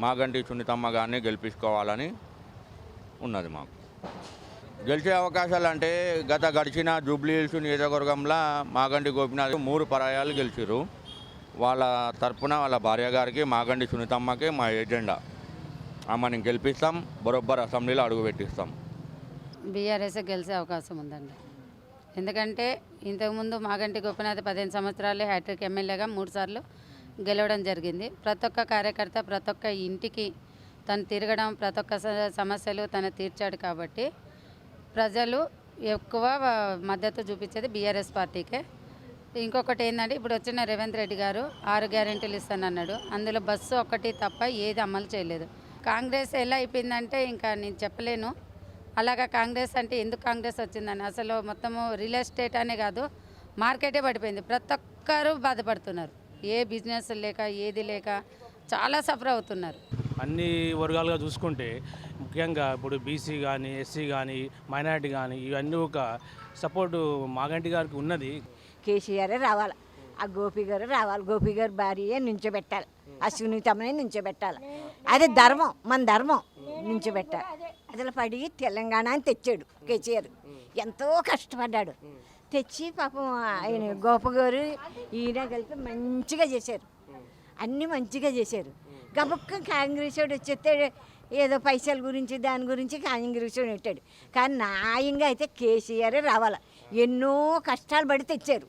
మాగంటి సునీతమ్మ గారిని గెలిపించుకోవాలని ఉన్నది మాకు. గెలిచే అవకాశాలు అంటే గడిచిన జూబ్లీ హిల్స్ నియోజకవర్గంలో మాగంటి గోపినాథ్ 3 పర్యాయాలు గెలిచారు. వాళ్ళ తరపున వాళ్ళ భార్య గారికి మాగంటి సునీతమ్మకి మా ఎజెండా. ఆమెను గెలిపిస్తాం, బరోబ్బర్ అసెంబ్లీలో అడుగు పెట్టిస్తాం. బీఆర్ఎస్ గెలిచే అవకాశం ఉందండి. ఎందుకంటే ఇంతకుముందు మాగంటి గోపినాథ్ 15 సంవత్సరాలు హ్యాట్రిక్ ఎమ్మెల్యేగా 3 సార్లు గెలవడం జరిగింది. ప్రతి ఒక్క కార్యకర్త ప్రతి ఒక్క ఇంటికి తను తిరగడం, ప్రతి ఒక్క సమస్యలు తను తీర్చాడు. కాబట్టి ప్రజలు ఎక్కువ మద్దతు చూపించేది బీఆర్ఎస్ పార్టీకే. ఇంకొకటి ఏంటంటే ఇప్పుడు వచ్చిన రేవంత్ రెడ్డి గారు 6 గ్యారెంటీలు ఇస్తానన్నాడు. అందులో బస్సు ఒక్కటి తప్ప ఏది అమలు చేయలేదు. కాంగ్రెస్ ఎలా అయిపోయిందంటే ఇంకా నేను చెప్పలేను. అలాగా కాంగ్రెస్ అంటే ఎందుకు కాంగ్రెస్ వచ్చిందని అసలు మొత్తము రియల్ ఎస్టేట్ అనే కాదు, మార్కెటే పడిపోయింది. ప్రతి ఒక్కరు బాధపడుతున్నారు. ఏ బిజినెస్ లేక ఏది లేక చాలా సఫర్ అవుతున్నారు. అన్ని వర్గాలుగా చూసుకుంటే ముఖ్యంగా ఇప్పుడు బీసీ కానీ, ఎస్సీ కానీ, మైనారిటీ కానీ ఇవన్నీ ఒక సపోర్టు మాగంటి గారికి ఉన్నది. కేసీఆర్ రావాలి, ఆ గోపి గారు రావాలి, గోపి గారు భార్య నుంచోబెట్టాలి, ఆ సునీతమ్మని నుంచోబెట్టాలి. అది ధర్మం, మన ధర్మం నుంచోబెట్టాలి. అసలు పడి తెలంగాణ అని తెచ్చాడు కేసీఆర్. ఎంతో కష్టపడ్డాడు తెచ్చి. పాపం ఆయన గోప గారు ఈయన కలిపి మంచిగా చేశారు, అన్నీ మంచిగా చేశారు. గబుక్క కాంగ్రెస్ వాడు వచ్చేస్తే ఏదో పైసల గురించి దాని గురించి కాంగ్రెస్ వాడు పెట్టాడు. కానీ న్యాయంగా అయితే కేసీఆర్ రావాలి. ఎన్నో కష్టాలు పడి తెచ్చారు.